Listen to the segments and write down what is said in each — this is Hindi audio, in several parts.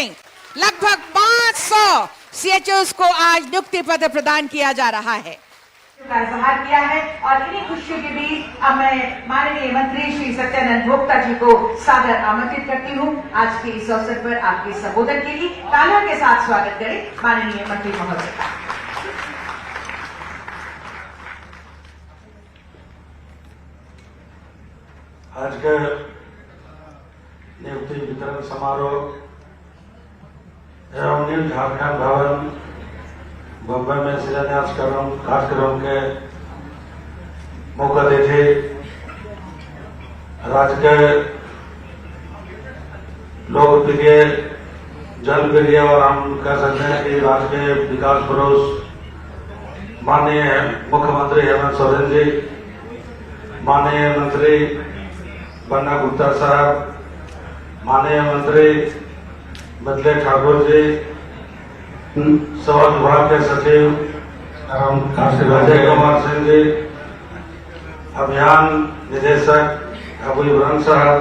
में लगभग 500 CHOs को आज नियुक्ति पत्र प्रदान किया जा रहा है। का इजहार किया है और इन्हीं खुशियों के बीच अब मैं माननीय मंत्री श्री सत्यानंद भोक्ता जी को सादर आमंत्रित करती हूँ। आज के इस अवसर पर आपके संबोधन के लिए तालियों के साथ स्वागत करें माननीय मंत्री महोदय का। आज के नियुक्ति वितरण समारोह एवं न्यू झारखंड भवन बम्बई में शिलान्यास कार्यक्रम के मुख्य अतिथि राज्य के लोकप्रिय जनप्रिय और हम कह सकते हैं कि राज्य के विकास पुरुष माननीय मुख्यमंत्री हेमंत सोरेन जी, माननीय मंत्री बन्ना गुप्ता साहब, माननीय मंत्री बदले ठाकुर जी, स्वास्थ्य विभाग के सचिव एवं अजय कुमार सिंह जी, अभियान निदेशक अबू इमरान साहब,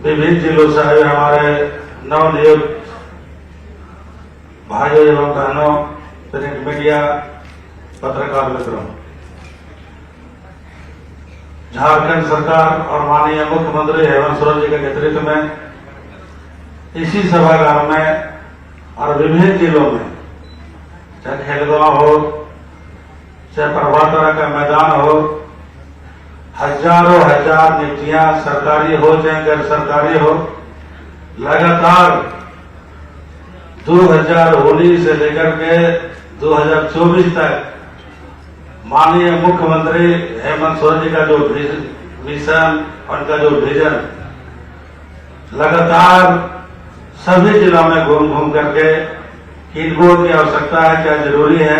विभिन्न जिलों से आए हमारे नवनियुक्त भाइयों एवं बहनों, प्रिंट मीडिया, पत्रकार मित्रों, झारखंड सरकार और माननीय मुख्यमंत्री हेमंत सोरेन जी के नेतृत्व में इसी सभागार में और विभिन्न जिलों में, चाहे खेलगांव हो, चाहे प्रभातरा का मैदान हो, हजारों हजार नियुक्तियां सरकारी हो चाहे गैर सरकारी हो, लगातार 2019 से लेकर के 2024 तक माननीय मुख्यमंत्री हेमंत सोरेन जी का जो मिशन, उनका जो विजन, लगातार सभी जिलों में घूम करके किनको की आवश्यकता है, क्या जरूरी है,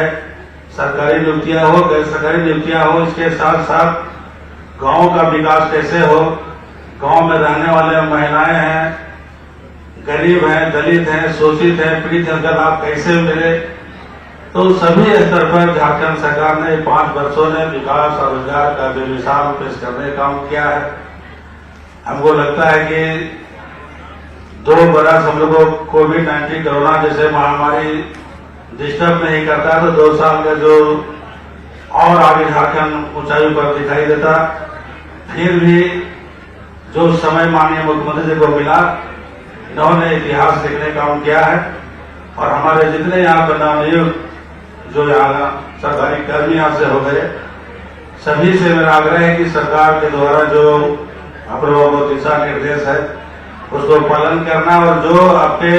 सरकारी नियुक्तियां हो, गैर सरकारी नियुक्तियां हो, इसके साथ साथ गांव का विकास कैसे हो, गांव में रहने वाले महिलाएं हैं, गरीब हैं, दलित हैं, शोषित हैं, पीड़ित हैं, उनका लाभ कैसे मिले। तो सभी स्तर पर झारखंड सरकार ने 5 वर्षों में विकास और रोजगार का बेमिसाल पेश करने का काम किया है। हमको लगता है कि 2 बरस हम लोगों को कोविड-19 कोरोना जैसे महामारी डिस्टर्ब नहीं करता, तो 2 साल का जो और आगे झारखंड ऊंचाई पर दिखाई देता। फिर भी जो समय माननीय मुख्यमंत्री जी को मिला, इन्होंने इतिहास लिखने का काम किया है और हमारे जितने यहाँ पर नवनियुक्त जो यहाँ सरकारी कर्मी यहाँ से हो गए, सभी से मेरा आग्रह है कि सरकार के द्वारा जो आप लोगों को दिशा निर्देश है उसको पालन करना और जो आपके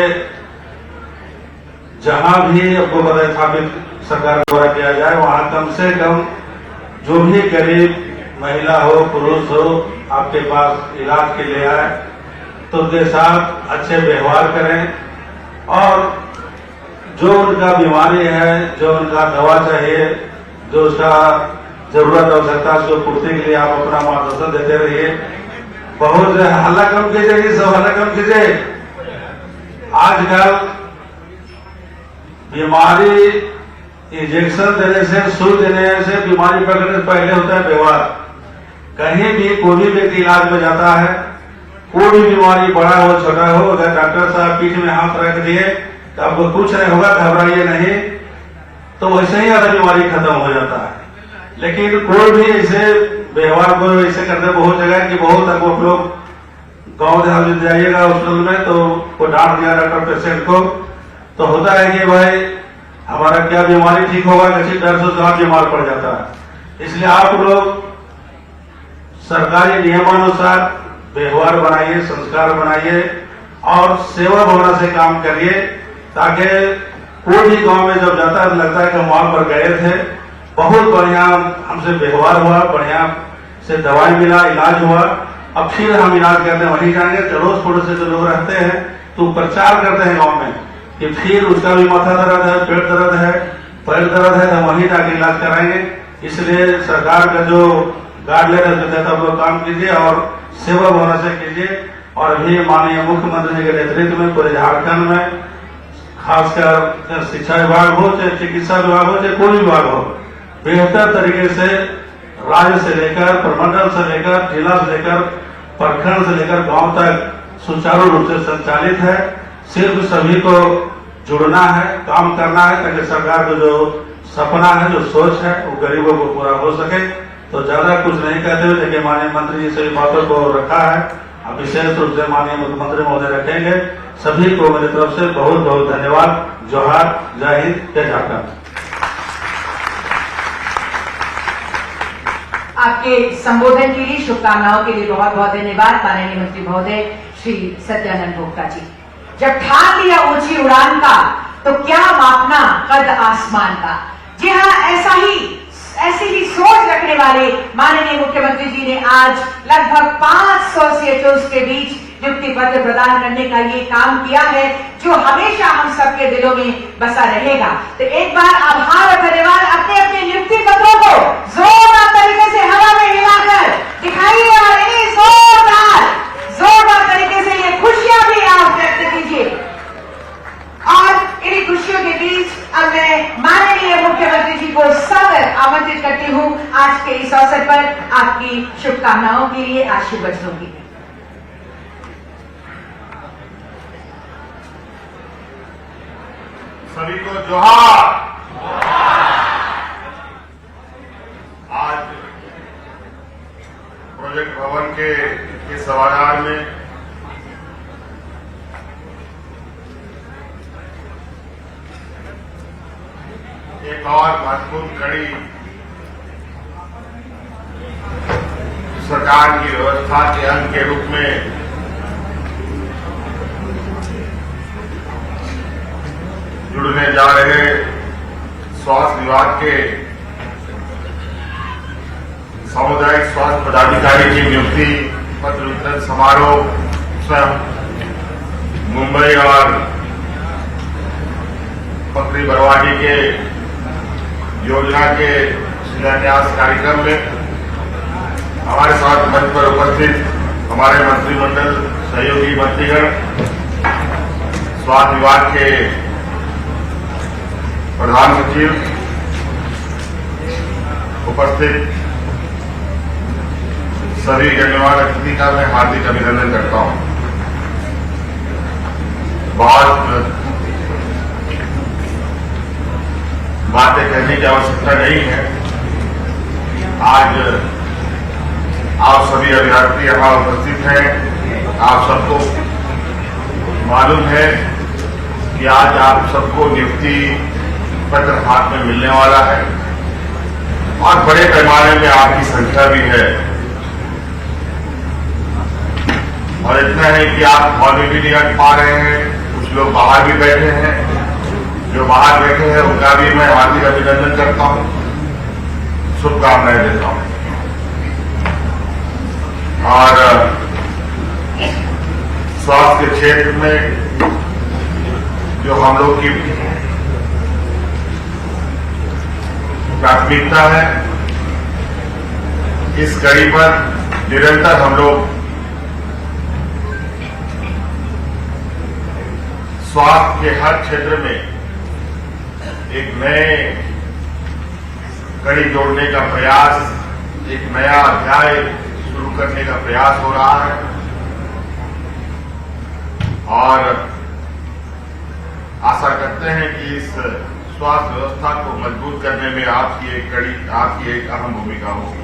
जहां भी आपको स्थापित सरकार द्वारा किया जाए वहां कम से कम जो भी गरीब महिला हो, पुरुष हो, आपके पास इलाज के लिए आए तो उनके साथ अच्छे व्यवहार करें और जो उनका बीमारी है, जो उनका दवा चाहिए, जो उसका जरूरत आवश्यकता उसको पूर्ति के लिए आप अपना मार्गदर्शन देते रहिए। बहुत हल्ला कम कीजिए, सब हल्ला कम कीजिए। आजकल बीमारी इंजेक्शन देने से, सुई देने से बीमारी पकड़ने से पहले होता है व्यवहार। कहीं भी कोई भी व्यक्ति इलाज में जाता है, कोई भी बीमारी बड़ा हो छोटा हो, अगर डॉक्टर साहब पीठ में हाथ रख दिए तो आपको कुछ नहीं होगा, घबराइए नहीं, तो वैसे ही आधा बीमारी खत्म हो जाता है। लेकिन कोई भी ऐसे व्यवहार को ऐसे करते बहुत जगह कि बहुत आप लोग गाँव देहात में जाइएगा हॉस्पिटल में तो वो डांट दिया डॉक्टर पेशेंट को, तो होता है कि भाई हमारा क्या बीमारी ठीक होगा, किसी डर से आप बीमार पड़ जाता है। इसलिए आप लोग सरकारी नियमानुसार व्यवहार बनाइए, संस्कार बनाइए और सेवा भावना से काम करिए, ताकि कोई भी गांव में जब जाता है तो लगता है कि हम वहां पर गए थे, बहुत बढ़िया हमसे व्यवहार हुआ, बढ़िया से दवाई मिला, इलाज हुआ, अब फिर हम इलाज करने वहीं जाएंगे। अड़ोस पड़ोस से जो लोग रहते हैं तो प्रचार करते हैं गाँव में कि फिर उसका भी माथा दर्द है, पेट दर्द है, पैर दर्द है, हम वहीं जाके इलाज कराएंगे। इसलिए सरकार का जो गाइडलाइन के तहत आप लोग काम कीजिए और सेवा भावना से कीजिए। और भी माननीय मुख्यमंत्री जी के नेतृत्व में पूरे झारखंड में खासकर शिक्षा विभाग हो, चाहे चिकित्सा विभाग हो, चाहे कोई विभाग हो, बेहतर तरीके से राज्य से लेकर प्रमंडल से लेकर जिला से लेकर प्रखंड से लेकर गांव तक सुचारू रूप से संचालित है। सिर्फ सभी को जुड़ना है, काम करना है, ताकि सरकार का जो सपना है, जो सोच है, वो गरीबों को पूरा हो सके। तो ज्यादा कुछ नहीं कहते हुए, देखिए माननीय मंत्री जी सभी बातों को रखा है, अब विशेष रूप से माननीय मुख्यमंत्री महोदय रखेंगे। सभी को मेरी तरफ से बहुत बहुत धन्यवाद। जोहार, जय हिंद, जय झारखंड। आपके संबोधन के लिए, शुभकामनाओं के लिए बहुत बहुत धन्यवाद माननीय मंत्री महोदय श्री सत्यानंद भोक्ता जी। जब ठान लिया ऊंची उड़ान का, तो क्या मापना कद आसमान का। जी हाँ, ऐसी ही सोच रखने वाले माननीय मुख्यमंत्री जी ने आज लगभग 500 CHOs के बीच नियुक्ति पत्र प्रदान करने का ये काम किया है, जो हमेशा हम सबके दिलों में बसा रहेगा। तो एक बार आभार और धन्यवाद। अपने अपने नियुक्ति पत्रों को जोरदार तरीके से हवा में हिलाकर दिखाइए और इन्हें जोरदार तरीके से ये खुशियां भी आप व्यक्त कीजिए। और इन्हीं खुशियों के बीच अब मैं माननीय मुख्यमंत्री जी को सादर आमंत्रित करती हूं आज के इस अवसर पर आपकी शुभकामनाओं के लिए, आशीर्वचनों के लिए। सभी को जोहार। आज प्रोजेक्ट भवन के सभागार में एक और महत्वपूर्ण कड़ी सरकार की व्यवस्था के अंग के रूप में जुड़ने जा रहे स्वास्थ्य विभाग के सामुदायिक स्वास्थ्य पदाधिकारी की नियुक्ति पत्र वितरण समारोह स्वयं मुंबई और पकड़ी बरवाडी के योजना के शिलान्यास कार्यक्रम में हमारे साथ मंच पर उपस्थित हमारे मंत्रिमंडल सहयोगी मंत्रीगण, स्वास्थ्य विभाग के प्रधान सचिव, उपस्थित सभी गण्यमान्य अतिथि का मैं हार्दिक अभिनंदन करता हूं। बहुत बातें कहने की आवश्यकता नहीं है। आज आप सभी अभ्यर्थी यहां उपस्थित हैं। आप सबको मालूम है कि आज आप सबको नियुक्ति पत्र हाथ में मिलने वाला है और बड़े पैमाने में आपकी संख्या भी है। और इतना है कि आप हॉल में भी नहीं अट पा रहे हैं, कुछ लोग बाहर भी बैठे हैं। जो बाहर बैठे हैं उनका भी मैं हार्दिक अभिनंदन करता हूं, शुभकामनाएं देता हूं। और स्वास्थ्य के क्षेत्र में जो हम लोग की प्राथमिकता है, इस कड़ी पर निरंतर हम लोग स्वास्थ्य के हर क्षेत्र में एक नए कड़ी जोड़ने का प्रयास, एक नया अध्याय शुरू करने का प्रयास हो रहा है। और आशा करते हैं कि इस स्वास्थ्य व्यवस्था को मजबूत करने में आपकी एक अहम भूमिका होगी।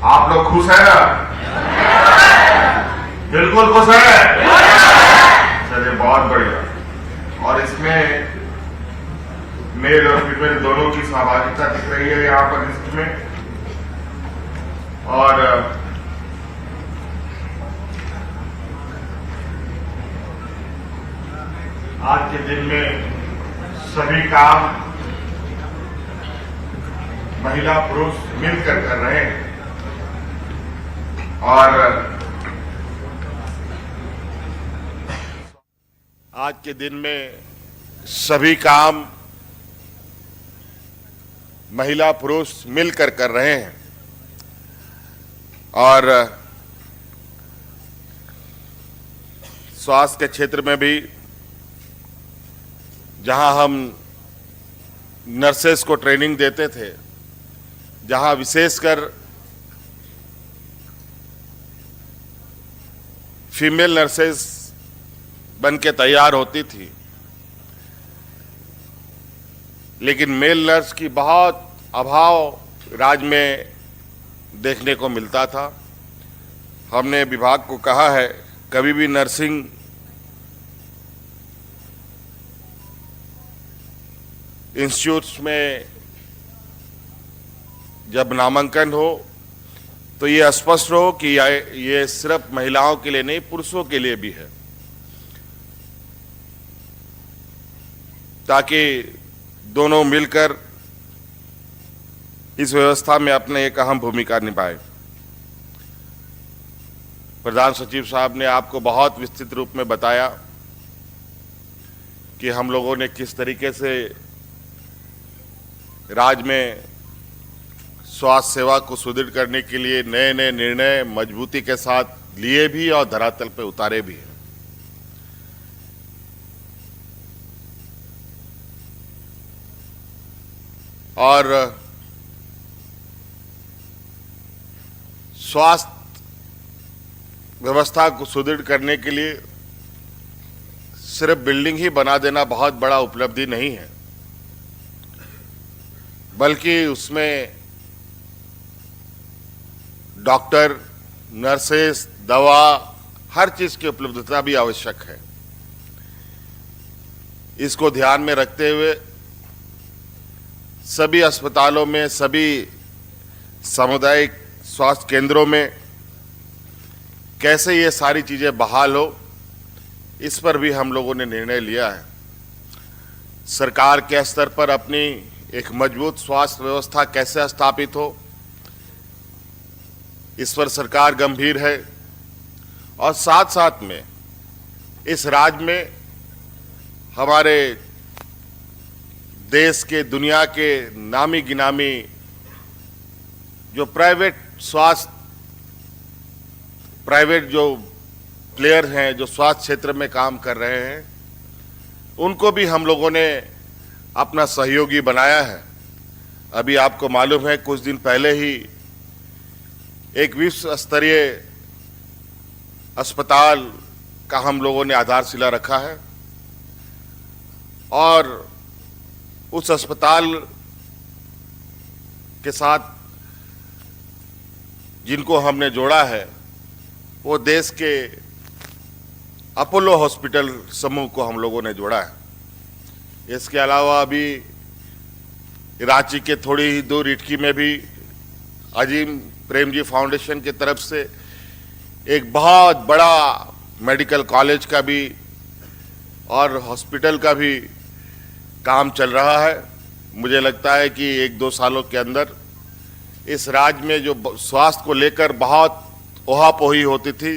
आप लोग खुश हैं ना? बिल्कुल खुश है। चलिए, बहुत बढ़िया। और इसमें मेल और फीमेल दोनों की सहभागिता दिख रही है यहाँ पर लिस्ट में। और आज के दिन में सभी काम महिला पुरुष मिलकर कर रहे हैं। और आज के दिन में सभी काम महिला पुरुष मिलकर कर रहे हैं। और स्वास्थ्य के क्षेत्र में भी जहां हम नर्सेस को ट्रेनिंग देते थे, जहां विशेषकर फीमेल नर्सेस बन के तैयार होती थी, लेकिन मेल नर्स की बहुत अभाव राज्य में देखने को मिलता था। हमने विभाग को कहा है, कभी भी नर्सिंग इंस्टीट्यूट्स में जब नामांकन हो तो ये स्पष्ट हो कि ये सिर्फ महिलाओं के लिए नहीं, पुरुषों के लिए भी है, ताकि दोनों मिलकर इस व्यवस्था में अपने एक अहम भूमिका निभाए। प्रधान सचिव साहब ने आपको बहुत विस्तृत रूप में बताया कि हम लोगों ने किस तरीके से राज्य में स्वास्थ्य सेवा को सुदृढ़ करने के लिए नए नए निर्णय मजबूती के साथ लिए भी और धरातल पर उतारे भी हैं। और स्वास्थ्य व्यवस्था को सुदृढ़ करने के लिए सिर्फ बिल्डिंग ही बना देना बहुत बड़ा उपलब्धि नहीं है, बल्कि उसमें डॉक्टर, नर्सेस, दवा, हर चीज की उपलब्धता भी आवश्यक है। इसको ध्यान में रखते हुए सभी अस्पतालों में, सभी सामुदायिक स्वास्थ्य केंद्रों में कैसे ये सारी चीजें बहाल हो, इस पर भी हम लोगों ने निर्णय लिया है। सरकार के स्तर पर अपनी एक मजबूत स्वास्थ्य व्यवस्था कैसे स्थापित हो, इस पर सरकार गंभीर है। और साथ साथ में इस राज्य में हमारे देश के, दुनिया के नामी गिनामी जो प्राइवेट जो प्लेयर हैं, जो स्वास्थ्य क्षेत्र में काम कर रहे हैं, उनको भी हम लोगों ने अपना सहयोगी बनाया है। अभी आपको मालूम है, कुछ दिन पहले ही एक विश्व स्तरीय अस्पताल का हम लोगों ने आधारशिला रखा है, और उस अस्पताल के साथ जिनको हमने जोड़ा है वो देश के अपोलो हॉस्पिटल समूह को हम लोगों ने जोड़ा है। इसके अलावा अभी रांची के थोड़ी ही दूर इटकी में भी अजीम प्रेमजी फाउंडेशन की तरफ से एक बहुत बड़ा मेडिकल कॉलेज का भी और हॉस्पिटल का भी काम चल रहा है। मुझे लगता है कि 1-2 सालों के अंदर इस राज्य में जो स्वास्थ्य को लेकर बहुत ओहापोही होती थी,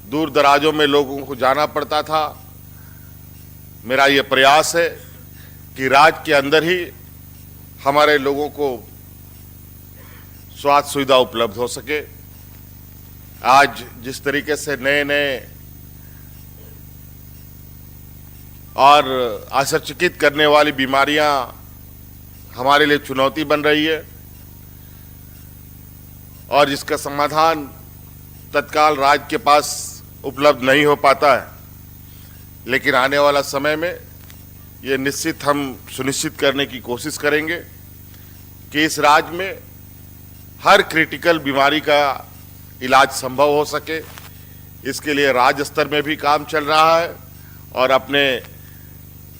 दूर दराजों में लोगों को जाना पड़ता था, मेरा ये प्रयास है कि राज्य के अंदर ही हमारे लोगों को स्वास्थ्य सुविधा उपलब्ध हो सके। आज जिस तरीके से नए नए और आश्चर्यचकित करने वाली बीमारियां हमारे लिए चुनौती बन रही है, और जिसका समाधान तत्काल राज्य के पास उपलब्ध नहीं हो पाता है, लेकिन आने वाला समय में ये निश्चित हम सुनिश्चित करने की कोशिश करेंगे कि इस राज्य में हर क्रिटिकल बीमारी का इलाज संभव हो सके। इसके लिए राज्य स्तर में भी काम चल रहा है, और अपने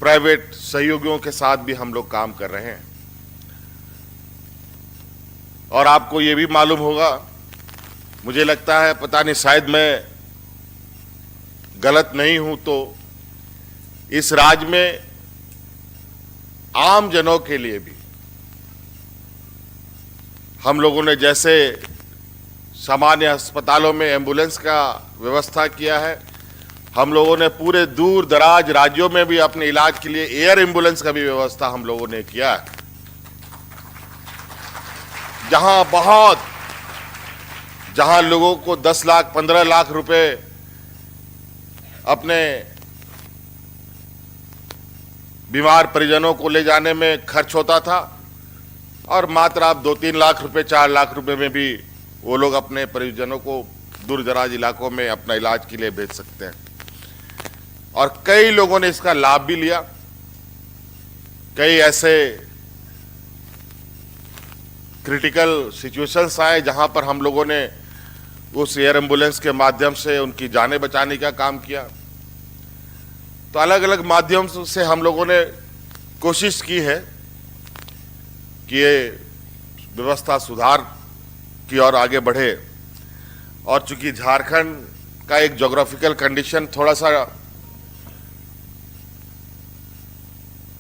प्राइवेट सहयोगियों के साथ भी हम लोग काम कर रहे हैं। और आपको ये भी मालूम होगा, मुझे लगता है, पता नहीं शायद मैं गलत नहीं हूं, तो इस राज्य में आम जनों के लिए भी हम लोगों ने जैसे सामान्य अस्पतालों में एम्बुलेंस का व्यवस्था किया है, हम लोगों ने पूरे दूर दराज राज्यों में भी अपने इलाज के लिए एयर एम्बुलेंस का भी व्यवस्था हम लोगों ने किया है। जहां लोगों को 10 लाख 15 लाख रुपए अपने बीमार परिजनों को ले जाने में खर्च होता था, और मात्र आप 2-3 लाख रुपए 4 लाख रुपए में भी वो लोग अपने परिजनों को दूर दराज इलाकों में अपना इलाज के लिए भेज सकते हैं। और कई लोगों ने इसका लाभ भी लिया। कई ऐसे क्रिटिकल सिचुएशंस आए जहां पर हम लोगों ने उस एयर एम्बुलेंस के माध्यम से उनकी जानें बचाने का काम किया। तो अलग अलग माध्यम से हम लोगों ने कोशिश की है कि ये व्यवस्था सुधार की ओर आगे बढ़े। और चूंकि झारखंड का एक ज्योग्राफिकल कंडीशन थोड़ा सा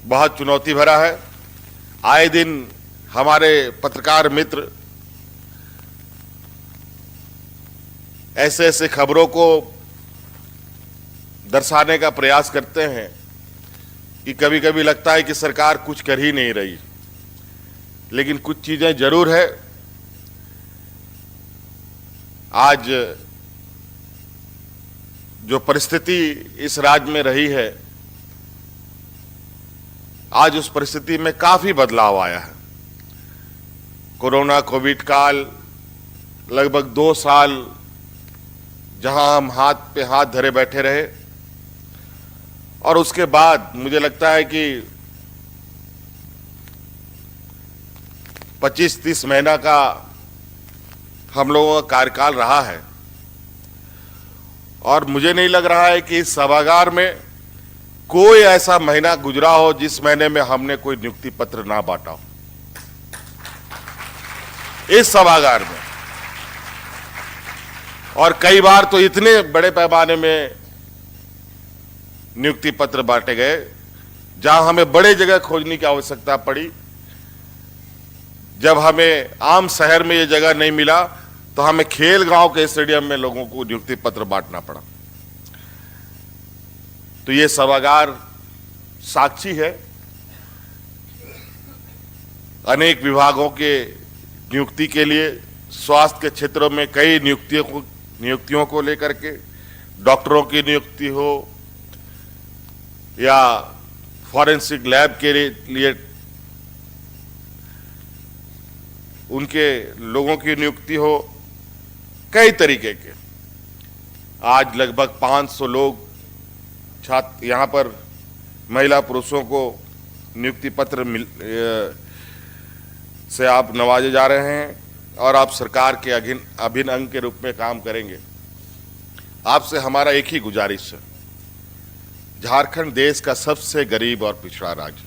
बहुत चुनौती भरा है, आए दिन हमारे पत्रकार मित्र ऐसे ऐसे खबरों को दर्शाने का प्रयास करते हैं कि कभी कभी लगता है कि सरकार कुछ कर ही नहीं रही। लेकिन कुछ चीजें जरूर है। आज जो परिस्थिति इस राज्य में रही है, आज उस परिस्थिति में काफी बदलाव आया है। कोरोना कोविड काल लगभग 2 साल जहां हम हाथ पे हाथ धरे बैठे रहे, और उसके बाद मुझे लगता है कि 25-30 महीना का हम लोगों का कार्यकाल रहा है। और मुझे नहीं लग रहा है कि इस सभागार में कोई ऐसा महीना गुजरा हो जिस महीने में हमने कोई नियुक्ति पत्र ना बांटा हो। इस सभागार में और कई बार तो इतने बड़े पैमाने में नियुक्ति पत्र बांटे गए जहां हमें बड़े जगह खोजने की आवश्यकता पड़ी। जब हमें आम शहर में ये जगह नहीं मिला तो हमें खेल गांव के स्टेडियम में लोगों को नियुक्ति पत्र बांटना पड़ा। तो ये सभागार साक्षी है। अनेक विभागों के नियुक्ति के लिए, स्वास्थ्य के क्षेत्रों में कई नियुक्तियों को लेकर के, डॉक्टरों की नियुक्ति हो या फॉरेंसिक लैब के लिए उनके लोगों की नियुक्ति हो, कई तरीके के। आज लगभग 500 लोग छात्र यहां पर महिला पुरुषों को नियुक्ति पत्र से आप नवाजे जा रहे हैं और आप सरकार के अभिन्न अंग के रूप में काम करेंगे। आपसे हमारा एक ही गुजारिश है, झारखंड देश का सबसे गरीब और पिछड़ा राज्य।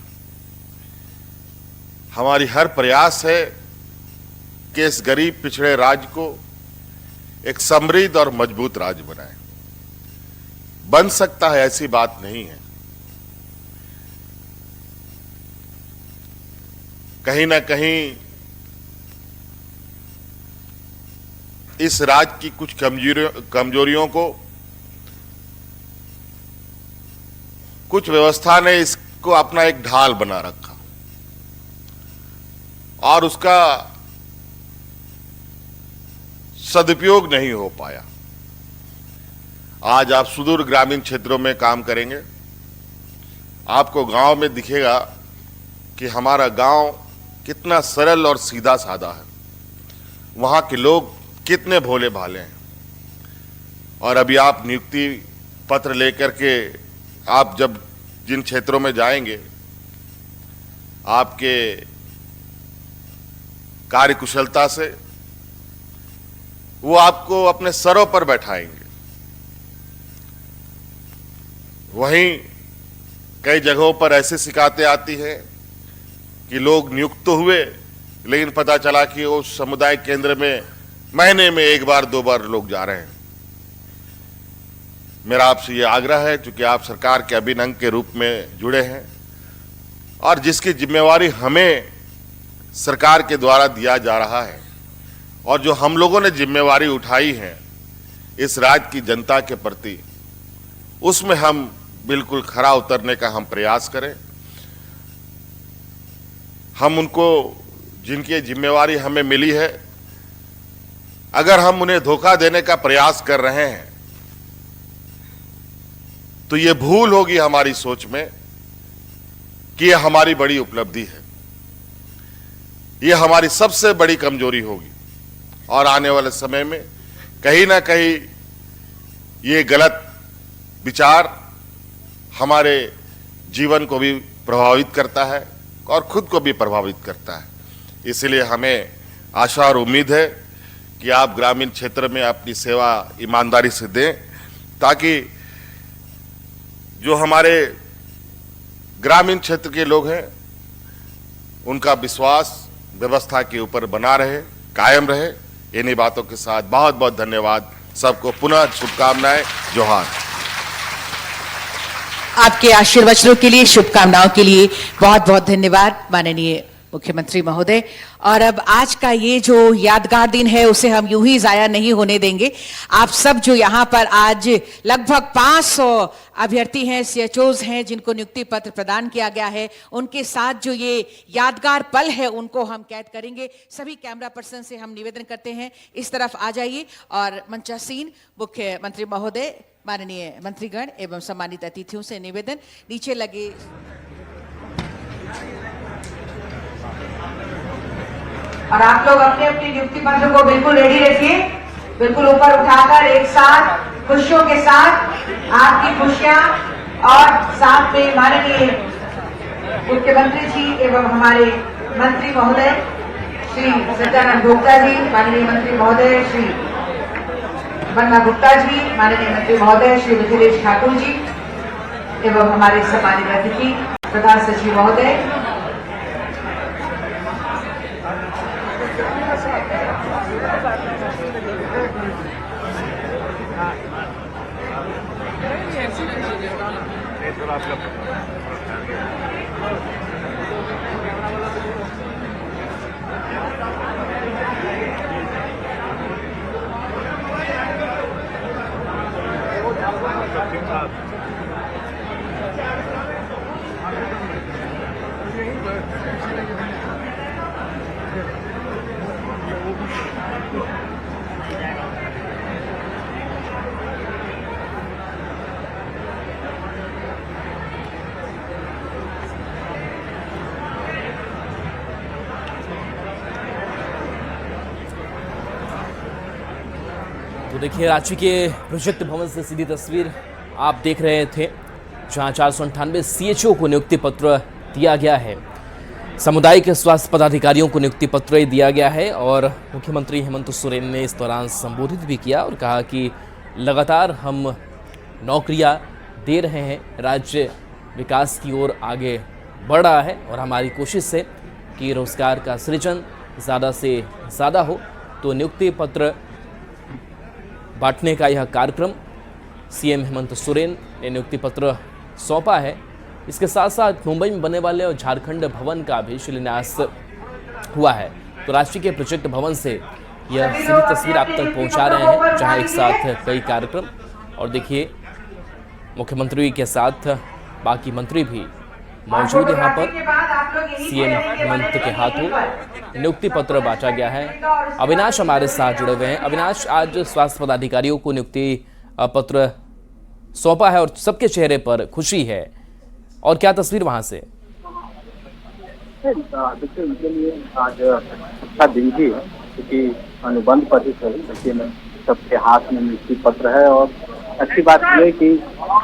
हमारी हर प्रयास है कि इस गरीब पिछड़े राज्य को एक समृद्ध और मजबूत राज्य बनाए। बन सकता है ऐसी बात नहीं है। कहीं ना कहीं इस राज्य की कुछ कमजोरियों को कुछ व्यवस्था ने इसको अपना एक ढाल बना रखा और उसका सदुपयोग नहीं हो पाया। आज आप सुदूर ग्रामीण क्षेत्रों में काम करेंगे, आपको गांव में दिखेगा कि हमारा गांव कितना सरल और सीधा साधा है, वहां के लोग कितने भोले भाले हैं। और अभी आप नियुक्ति पत्र लेकर के आप जब जिन क्षेत्रों में जाएंगे, आपके कार्यकुशलता से वो आपको अपने सरों पर बैठाएंगे। वहीं कई जगहों पर ऐसी शिकायतें आती हैं कि लोग नियुक्त तो हुए, लेकिन पता चला कि उस समुदाय केंद्र में महीने में 1 बार 2 बार लोग जा रहे हैं। मेरा आपसे ये आग्रह है, चूंकि आप सरकार के अभिन्न अंग के रूप में जुड़े हैं और जिसकी जिम्मेवारी हमें सरकार के द्वारा दिया जा रहा है और जो हम लोगों ने जिम्मेवारी उठाई है इस राज्य की जनता के प्रति, उसमें हम बिल्कुल खरा उतरने का हम प्रयास करें। हम उनको, जिनकी जिम्मेवारी हमें मिली है, अगर हम उन्हें धोखा देने का प्रयास कर रहे हैं तो ये भूल होगी हमारी सोच में कि यह हमारी बड़ी उपलब्धि है। यह हमारी सबसे बड़ी कमजोरी होगी और आने वाले समय में कहीं ना कहीं ये गलत विचार हमारे जीवन को भी प्रभावित करता है और खुद को भी प्रभावित करता है। इसलिए हमें आशा और उम्मीद है कि आप ग्रामीण क्षेत्र में अपनी सेवा ईमानदारी से दें, ताकि जो हमारे ग्रामीण क्षेत्र के लोग हैं उनका विश्वास व्यवस्था के ऊपर बना रहे, कायम रहे। इन्हीं बातों के साथ बहुत बहुत धन्यवाद, सबको पुनः शुभकामनाएं, जोहार। आपके आशीर्वचनों के लिए, शुभकामनाओं के लिए बहुत बहुत धन्यवाद माननीय मुख्यमंत्री महोदय। और अब आज का ये जो यादगार दिन है उसे हम यूं ही जाया नहीं होने देंगे। आप सब जो यहाँ पर आज लगभग 500 अभ्यर्थी हैं, CHOs हैं जिनको नियुक्ति पत्र प्रदान किया गया है, उनके साथ जो ये यादगार पल है उनको हम कैद करेंगे। सभी कैमरा पर्सन से हम निवेदन करते हैं इस तरफ आ जाइए और मंचासीन मुख्यमंत्री महोदय, माननीय मंत्रीगण एवं सम्मानित अतिथियों से निवेदन, नीचे लगे और आप लोग अपने अपने नियुक्ति पत्र को बिल्कुल रेडी रखिए, बिल्कुल ऊपर उठाकर एक साथ खुशियों के साथ आपकी खुशियां और साथ में माननीय मुख्यमंत्री जी एवं हमारे मंत्री महोदय श्री सत्यानंद भोक्ता जी, माननीय मंत्री महोदय श्री बन्ना गुप्ता जी, माननीय मंत्री महोदय श्री मिथिलेश ठाकुर जी एवं हमारे सम्मानित अतिथि प्रधान सचिव महोदय, तो देखिए, रांची के प्रोजेक्ट भवन से सीधी तस्वीर आप देख रहे थे, जहां 498 CHO को नियुक्ति पत्र दिया गया है। सामुदायिक स्वास्थ्य पदाधिकारियों को नियुक्ति पत्र दिया गया है और मुख्यमंत्री हेमंत सोरेन ने इस दौरान संबोधित भी किया और कहा कि लगातार हम नौकरियां दे रहे हैं, राज्य विकास की ओर आगे बढ़ रहा है और हमारी कोशिश है कि रोजगार का सृजन ज़्यादा से ज़्यादा हो। तो नियुक्ति पत्र बांटने का यह कार्यक्रम CM हेमंत सोरेन ने नियुक्ति पत्र सौंपा है। इसके साथ साथ मुंबई में बनने वाले और झारखंड भवन का भी शिलान्यास हुआ है। तो राष्ट्रीय के प्रोजेक्ट भवन से यह सीधी तस्वीर आप तक पहुंचा रहे हैं, जहां एक साथ कई कार्यक्रम और देखिए मुख्यमंत्री के साथ बाकी मंत्री भी मौजूद। यहाँ पर CM हेमंत के हाथों नियुक्ति पत्र बांटा गया है। अविनाश हमारे साथ जुड़े हुए हैं। अविनाश, आज स्वास्थ्य पदाधिकारियों को नियुक्ति पत्र सौंपा है और सबके चेहरे पर खुशी है, और क्या तस्वीर वहां से? देखिए, उनके लिए आज अच्छा दिन भी है, क्योंकि अनुबंध पर ही सही देखिए सबके हाथ में नियुक्ति पत्र है। और अच्छी बात यह कि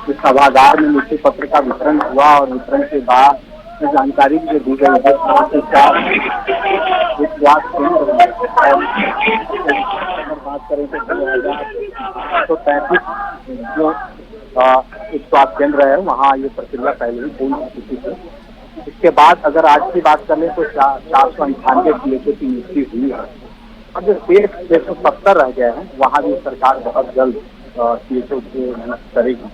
इस सभागार में नियुक्ति पत्र का वितरण हुआ और वितरण के बाद जानकारी भी दी गई है। बात करें तो 2,835 जो स्वास्थ्य केंद्र है वहाँ ये प्रक्रिया पहले ही पूर्ण हो चुकी थी। इसके बाद अगर आज की बात करें तो 498 CHO की नियुक्ति हुई है। अब जो 670 रह गए हैं वहाँ भी सरकार बहुत जल्द CHO को नियुक्त करेगी।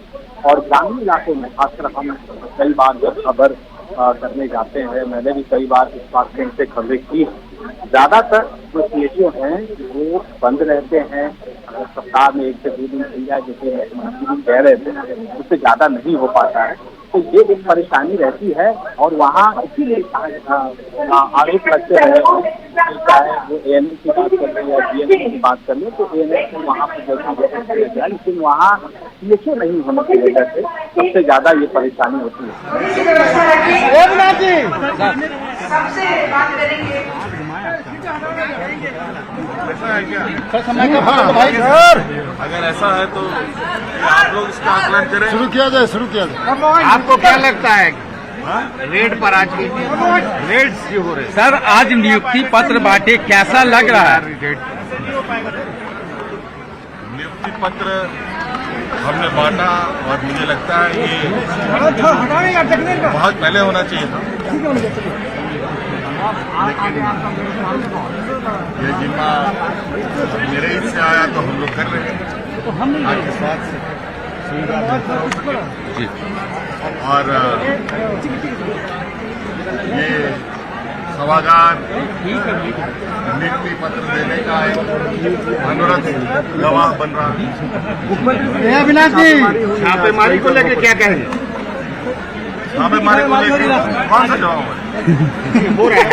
और ग्रामीण इलाकों में खासकर हम कई बार जब खबर करने जाते हैं, मैंने भी कई बार इस बात से खबरें की, ज्यादातर जो CHO हैं वो बंद रहते हैं। सप्ताह में 1 से 2 दिन मिल जाए, जैसे मुख्यमंत्री कह रहे थे, उससे ज्यादा नहीं हो पाता है। तो ये एक परेशानी रहती है और वहाँ इसीलिए आरोप लगते रहे, चाहे वो ANM की बात कर लें या DNM की बात कर लें, तो ANM को वहाँ पर जल्दी, लेकिन वहाँ CHO नहीं होने की वजह से सबसे ज्यादा ये परेशानी होती है। सबसे बात करेंगे ऐसा है क्या? अगर ऐसा है तो आप लोग इसका आकलन करें। शुरू किया जाए। आपको क्या लगता है रेट पर आज की रेट क्यों हो रहे? सर आज नियुक्ति पत्र बांटे, कैसा लग रहा है? नियुक्ति पत्र हमने बांटा और मुझे लगता है ये बहुत पहले होना चाहिए था, लेकिन ये जिम्मा मेरे ही से आया तो हम लोग कर रहे हैं आपके साथ सुविधा बेहतर हो सके। और ये सभागार नियुक्ति पत्र देने का एक मनोरथ गवाह बन रहा है। अविनाश जी, छापेमारी को लेकर क्या कहेंगे? छापेमारी को लेकर कौन सा जवाब है? हो रहा है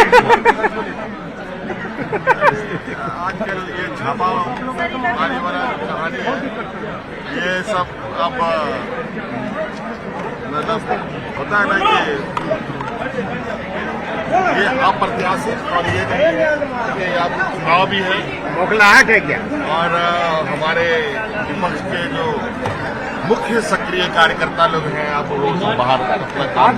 आजकल ये छापामारी वाला कहानी है, ये सब अब मतलब होता है ना ये अप्रत्याशित, और ये नहीं कि अब चुनाव भी है, मोखलाहट है क्या? और हमारे विपक्ष के जो मुख्य सक्रिय कार्यकर्ता लोग हैं अब रोज बाहर अपना काम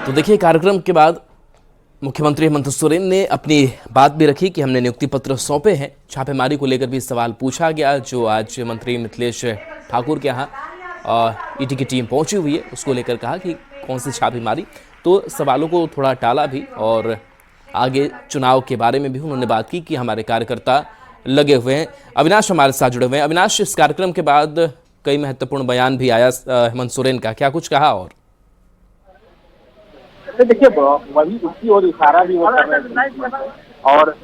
तो देखिए, कार्यक्रम के बाद मुख्यमंत्री हेमंत सोरेन ने अपनी बात भी रखी कि हमने नियुक्ति पत्र सौंपे हैं। छापेमारी को लेकर भी सवाल पूछा गया, जो आज मंत्री मिथिलेश ठाकुर के यहाँ ईडी की टीम पहुंची हुई है, उसको लेकर कहा कि कौन सी छापेमारी, तो सवालों को थोड़ा टाला भी और आगे चुनाव के बारे में भी उन्होंने बात की कि हमारे कार्यकर्ता लगे हुए हैं। अविनाश हमारे साथ जुड़े हुए हैं। अविनाश, इस कार्यक्रम के बाद कई महत्वपूर्ण बयान भी आया हेमंत सोरेन का, क्या कुछ कहा? और देखिए, वही उसकी ओर इशारा भी वो कर रहे हैं, और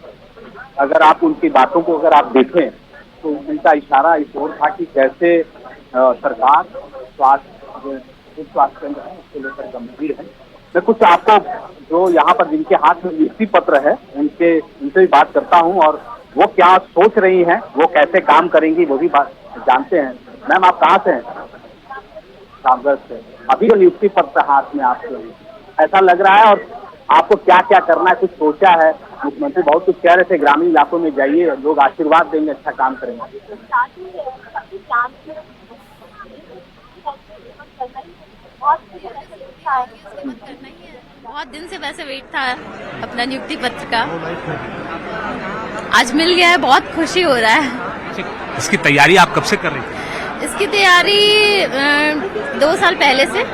अगर आप उनकी बातों को अगर आप देखें तो उनका इशारा इस ओर था कि कैसे सरकार स्वास्थ्य केंद्र है उसको लेकर गंभीर है। मैं कुछ आपको जो यहाँ पर जिनके हाथ में नियुक्ति पत्र है उनसे भी बात करता हूँ, और वो क्या सोच रही हैं, वो कैसे काम करेंगी, वो भी बात जानते हैं। मैम, आप कहाँ से हैं? रामगढ़ से। अभी तो नियुक्ति पत्र हाथ में आपके हैं, ऐसा लग रहा है, और आपको क्या क्या करना है, कुछ सोचा है? मुख्यमंत्री बहुत कुछ कह रहे थे, ग्रामीण इलाकों में जाइए, लोग आशीर्वाद देंगे, अच्छा काम करेंगे। बहुत दिन से वैसे वेट था अपना नियुक्ति पत्र का, आज मिल गया है, बहुत खुशी हो रहा है। इसकी तैयारी आप कब से कर रही थी? इसकी तैयारी 2 साल पहले से।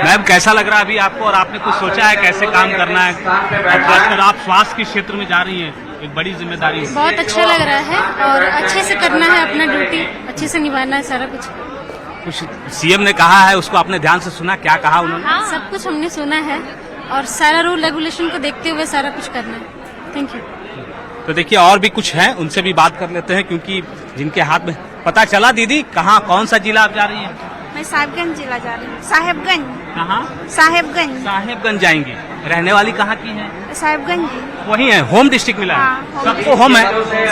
मैम, कैसा लग रहा है अभी आपको, और आपने कुछ सोचा है कैसे काम करना है? खासकर आप स्वास्थ्य के क्षेत्र में जा रही हैं, एक बड़ी जिम्मेदारी है। बहुत अच्छा लग रहा है और अच्छे से करना है, अपना ड्यूटी अच्छे से निभाना है, सारा कुछ। सीएम ने कहा है, उसको आपने ध्यान से सुना, क्या कहा उन्होंने? हाँ, सब कुछ हमने सुना है और सारा रूल रेगुलेशन को देखते हुए सारा कुछ करना है। Thank you. तो देखिए, और भी कुछ है, उनसे भी बात कर लेते हैं, क्योंकि जिनके हाथ में पता चला। दीदी, कहाँ, कौन सा जिला आप जा रही हैं? मैं साहिबगंज जिला जा रही हूँ। साहिबगंज। कहाँ? साहिबगंज। साहिबगंज जाएंगी। रहने वाली कहाँ की हैं? साहिबगंज। वही है, होम डिस्ट्रिक्ट मिला है। हाँ, सबको होम है,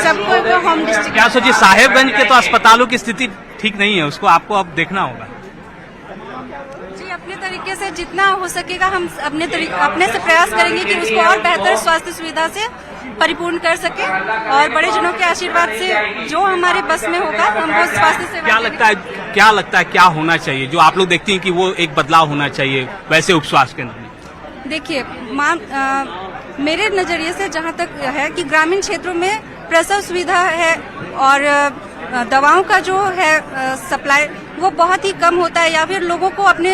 सबको होम डिस्ट्रिक्ट। क्या सोचिए, साहिबगंज के तो अस्पतालों की स्थिति ठीक नहीं है, उसको आपको अब देखना होगा। जी, अपने तरीके से जितना हो सकेगा हम अपने से प्रयास करेंगे कि उसको और बेहतर स्वास्थ्य सुविधा से परिपूर्ण कर सके, और बड़े जनों के आशीर्वाद से जो हमारे बस में होगा हम वो स्वास्थ्य सेवा। क्या लगता है क्या होना चाहिए, जो आप लोग देखती हैं कि वो एक बदलाव होना चाहिए वैसे उप स्वास्थ्य केंद्र में? देखिए, मेरे नजरिए से जहाँ तक है कि ग्रामीण क्षेत्रों में प्रसव सुविधा है और दवाओं का जो है सप्लाई वो बहुत ही कम होता है, या फिर लोगों को अपने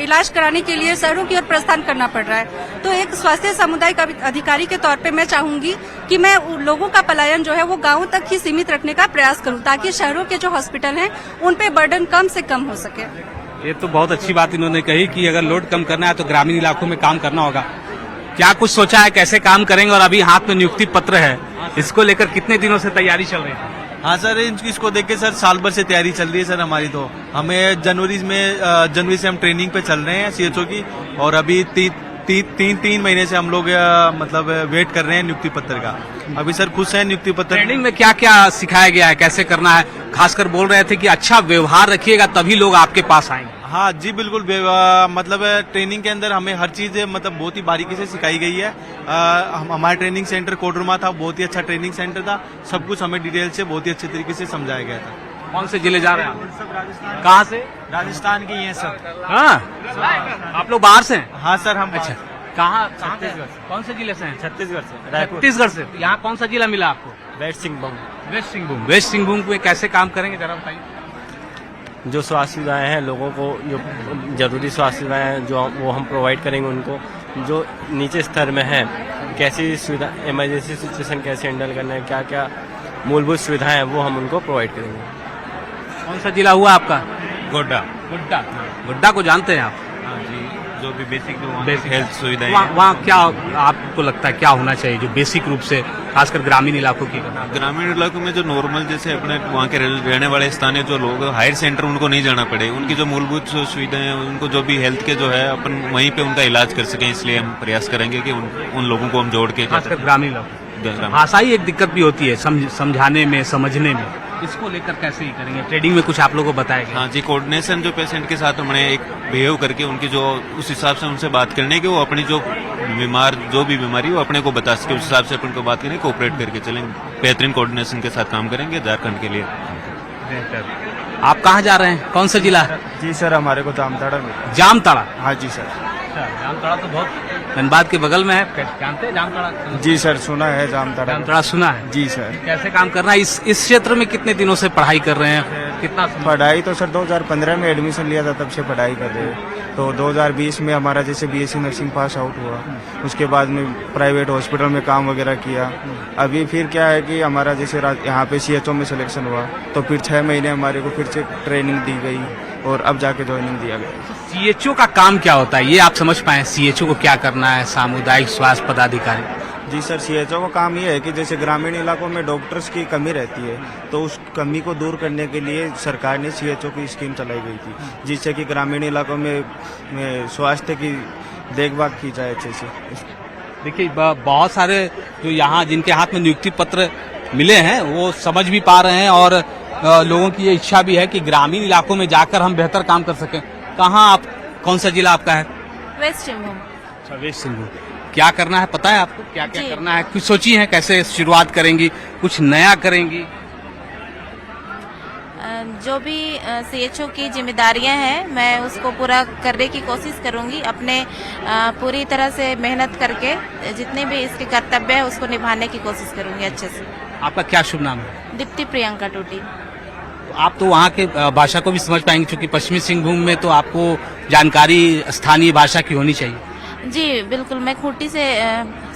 इलाज कराने के लिए शहरों की ओर प्रस्थान करना पड़ रहा है। तो एक स्वास्थ्य समुदाय का अधिकारी के तौर पे मैं चाहूंगी कि मैं लोगों का पलायन जो है वो गांवों तक ही सीमित रखने का प्रयास करूं, ताकि शहरों के जो हॉस्पिटल हैं उन पे बर्डन कम से कम हो सके। ये तो बहुत अच्छी बात इन्होंने कही कि अगर लोड कम करना है तो ग्रामीण इलाकों में काम करना होगा। क्या कुछ सोचा है, कैसे काम करेंगे? और अभी हाथ में नियुक्ति पत्र है, इसको लेकर कितने दिनों से तैयारी चल रही है? हाँ सर, इसको देख के सर साल भर से तैयारी चल रही है सर हमारी। तो हमें जनवरी से हम ट्रेनिंग पे चल रहे हैं सीएचओ की, और अभी तीन महीने से हम लोग मतलब वेट कर रहे हैं नियुक्ति पत्र का। अभी सर खुश हैं नियुक्ति पत्र। ट्रेनिंग में क्या क्या सिखाया गया है, कैसे करना है? खासकर बोल रहे थे कि अच्छा व्यवहार रखिएगा तभी लोग आपके पास आएंगे। हाँ जी बिल्कुल, मतलब ट्रेनिंग के अंदर हमें हर चीज मतलब बहुत ही बारीकी से सिखाई गई है। हमारा ट्रेनिंग सेंटर कोडरमा था, बहुत ही अच्छा ट्रेनिंग सेंटर था। सब कुछ हमें डिटेल से बहुत ही अच्छे तरीके से समझाया गया था। कौन से जिले जा रहे हैं आप? सब राजस्थान। कहाँ से? राजस्थान के ही हैं सब। हाँ, आप लोग बाहर से हैं? हाँ सर, हम अच्छा, कहाँ? छत्तीसगढ़ से। कौन से जिले से हैं? छत्तीसगढ़ से, रायपुर। छत्तीसगढ़ से। यहाँ कौन सा जिला मिला आपको? West Singhbhum. West Singhbhum. West Singhbhum में कैसे काम करेंगे जरा बताइए। जो स्वास्थ्य सुविधाएं हैं लोगों को, जो जरूरी स्वास्थ्य सुविधाएं हैं जो वो हम प्रोवाइड करेंगे उनको। जो नीचे स्तर में है, कैसी सुविधा, इमरजेंसी सिचुएशन कैसे हैंडल करना है, क्या क्या मूलभूत सुविधाएं हैं वो हम उनको प्रोवाइड करेंगे। कौन सा जिला हुआ आपका? गोड्डा। गुड्डा। गुड्डा को जानते हैं आप? हाँ जी, जो भी बेसिक हेल्थ सुविधाएं वहाँ क्या आपको लगता है क्या होना चाहिए जो बेसिक रूप से खासकर ग्रामीण इलाकों की? ग्रामीण इलाकों में जो नॉर्मल जैसे अपने वहाँ के रहने वाले स्थानीय जो लोग, हायर सेंटर उनको नहीं जाना पड़े, उनकी जो मूलभूत सुविधाएं हैं, उनको जो भी हेल्थ के जो है अपन वहीं पे उनका इलाज कर सकें, इसलिए हम प्रयास करेंगे कि उन लोगों को हम जोड़ के। खासकर ग्रामीण लोग। भाषा ही एक दिक्कत भी होती है समझाने में, समझने में। इसको लेकर कैसे ही करेंगे? ट्रेनिंग में कुछ आप लोगों को बताएगा? हाँ जी, कोऑर्डिनेशन जो पेशेंट के साथ हमने एक बिहेव करके उनकी जो उस हिसाब से उनसे बात करने की, वो अपनी जो भी बीमारी वो अपने को बता सके, उस हिसाब से अपन को बात करें, कोऑपरेट करके चलेंगे। बेहतरीन कोऑर्डिनेशन के साथ काम करेंगे झारखंड के लिए। आप कहाँ जा रहे हैं? कौन सा जिला? जी सर, हमारे को जामताड़ा में। जामताड़ा? हाँ जी सर। जामताड़ा तो बहुत धनबाद के बगल में है, जानते हैं जामताड़ा? जी सर, सुना है जामताड़ा। जामताड़ा सुना है? जी सर। कैसे काम करना है? इस क्षेत्र में कितने दिनों से पढ़ाई कर रहे हैं? कितना पढ़ाई तो सर 2015 में एडमिशन लिया था, तब से पढ़ाई कर रहे हैं। तो 2020 में हमारा जैसे बीएससी नर्सिंग पास आउट हुआ, उसके बाद में प्राइवेट हॉस्पिटल में काम वगैरह किया। अभी फिर क्या है कि हमारा जैसे यहाँ पे CHO में सिलेक्शन हुआ, तो फिर 6 महीने हमारे को फिर से ट्रेनिंग दी गई और अब जाके ज्वाइनिंग दिया गया। CHO का काम क्या होता है, ये आप समझ पाए? CHO को क्या करना है? सामुदायिक स्वास्थ्य पदाधिकारी। जी सर, CHO का काम ये है कि जैसे ग्रामीण इलाकों में डॉक्टर्स की कमी रहती है, तो उस कमी को दूर करने के लिए सरकार ने CHO की स्कीम चलाई गई थी, जिससे कि ग्रामीण इलाकों में स्वास्थ्य की देखभाल की जाए अच्छे से। देखिए, बहुत सारे जो यहाँ जिनके हाथ में नियुक्ति पत्र मिले हैं वो समझ भी पा रहे हैं और लोगों की ये इच्छा भी है कि ग्रामीण इलाकों में जाकर हम बेहतर काम कर सकें। कहाँ आप, कौन सा जिला आपका है? वेस्ट सिंहभूम। अच्छा, वेस्ट सिंहभूम। क्या करना है पता है आपको? क्या क्या करना है? कुछ सोची है कैसे शुरुआत करेंगी? कुछ नया करेंगी? जो भी CHO की जिम्मेदारियां हैं मैं उसको पूरा करने की कोशिश करूंगी, अपने पूरी तरह से मेहनत करके जितने भी इसके कर्तव्य है उसको निभाने की कोशिश करूंगी अच्छे से। आपका क्या शुभ नाम है? दीप्ति प्रियंका टोटी। आप तो वहाँ के भाषा को भी समझ पाएंगे क्योंकि पश्चिमी सिंहभूम में तो आपको जानकारी स्थानीय भाषा की होनी चाहिए। जी बिल्कुल, मैं खूंटी से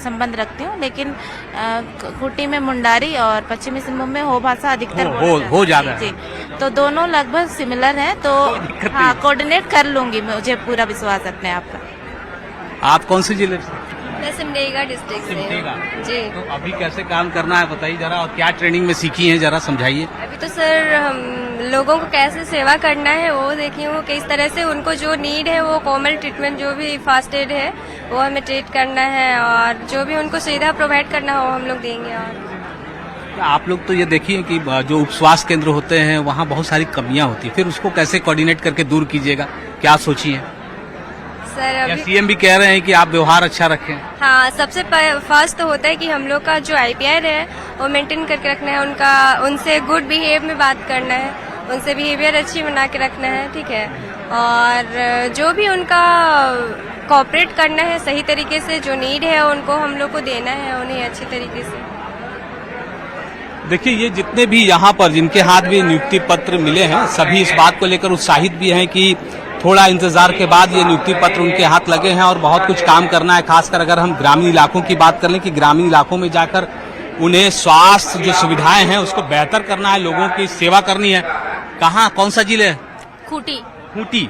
संबंध रखती हूँ, लेकिन खूंटी में मुंडारी और पश्चिमी सिंहभूम में हो भाषा अधिकतर हो ज्यादा है। जी, तो दोनों लगभग सिमिलर हैं, तो हाँ कोऑर्डिनेट कर लूंगी, मुझे पूरा विश्वास अपने आप का। आप कौन से जिले से? मैं सिमडेगा डिस्ट्रिक्ट से। जी, तो अभी कैसे काम करना है बताइए जरा, और क्या ट्रेनिंग में सीखी है जरा समझाइए। अभी तो सर हम लोगों को कैसे सेवा करना है वो देखी हूँ, किस तरह से उनको जो नीड है वो कॉमन ट्रीटमेंट जो भी फर्स्ट एड है वो हमें ट्रीट करना है, और जो भी उनको सुविधा प्रोवाइड करना हो हम लोग देंगे। और आप लोग तो ये देखिए कि जो उप स्वास्थ्य केंद्र होते हैं वहाँ बहुत सारी कमियां होती है, फिर उसको कैसे कोऑर्डिनेट करके दूर कीजिएगा, क्या सोचिए? सर अभी CM भी कह रहे हैं कि आप व्यवहार अच्छा रखें। हाँ, सबसे फर्स्ट तो होता है कि हम लोग का जो IPR है वो मेंटेन करके रखना है, उनसे गुड बिहेव में बात करना है, उनसे बिहेवियर अच्छी बना के रखना है, ठीक है। और जो भी उनका कोऑपरेट करना है सही तरीके से, जो नीड है उनको हम लोग को देना है उन्हें अच्छी तरीके से। देखिए, ये जितने भी यहाँ पर जिनके हाथ में नियुक्ति पत्र मिले हैं सभी इस बात को लेकर उत्साहित भी हैं कि थोड़ा इंतजार के बाद ये नियुक्ति पत्र उनके हाथ लगे हैं और बहुत कुछ काम करना है। खासकर अगर हम ग्रामीण इलाकों की बात कर लें कि ग्रामीण इलाकों में जाकर उन्हें स्वास्थ्य जो सुविधाएं हैं उसको बेहतर करना है, लोगों की सेवा करनी है। कहाँ, कौन सा जिले है? खूंटी। खूंटी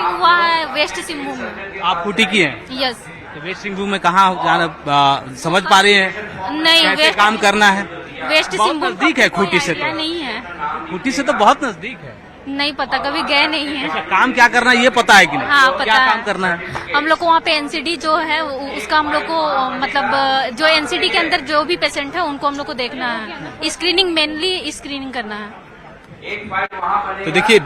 हुआ है वेस्ट सिंहभूम में। आप खूंटी की हैं? यस। तो वेस्ट सिंहभूम में कहाँ जाना समझ पा रही हैं? नहीं, कैसे काम करना है? वेस्ट बहुत सिंहभूम नजदीक है खूंटी से, तो नहीं है। खूंटी से तो बहुत नजदीक है। नहीं पता, कभी गए नहीं है। अच्छा, काम क्या करना है ये पता है कि नहीं? हाँ, पता क्या है। काम करना है? हम लोग को वहाँ पे एनसीडी जो है उसका हम लोग को मतलब जो एनसीडी के अंदर जो भी पेशेंट है उनको हम लोग को देखना है, स्क्रीनिंग मेनली स्क्रीनिंग करना है। तो देखिए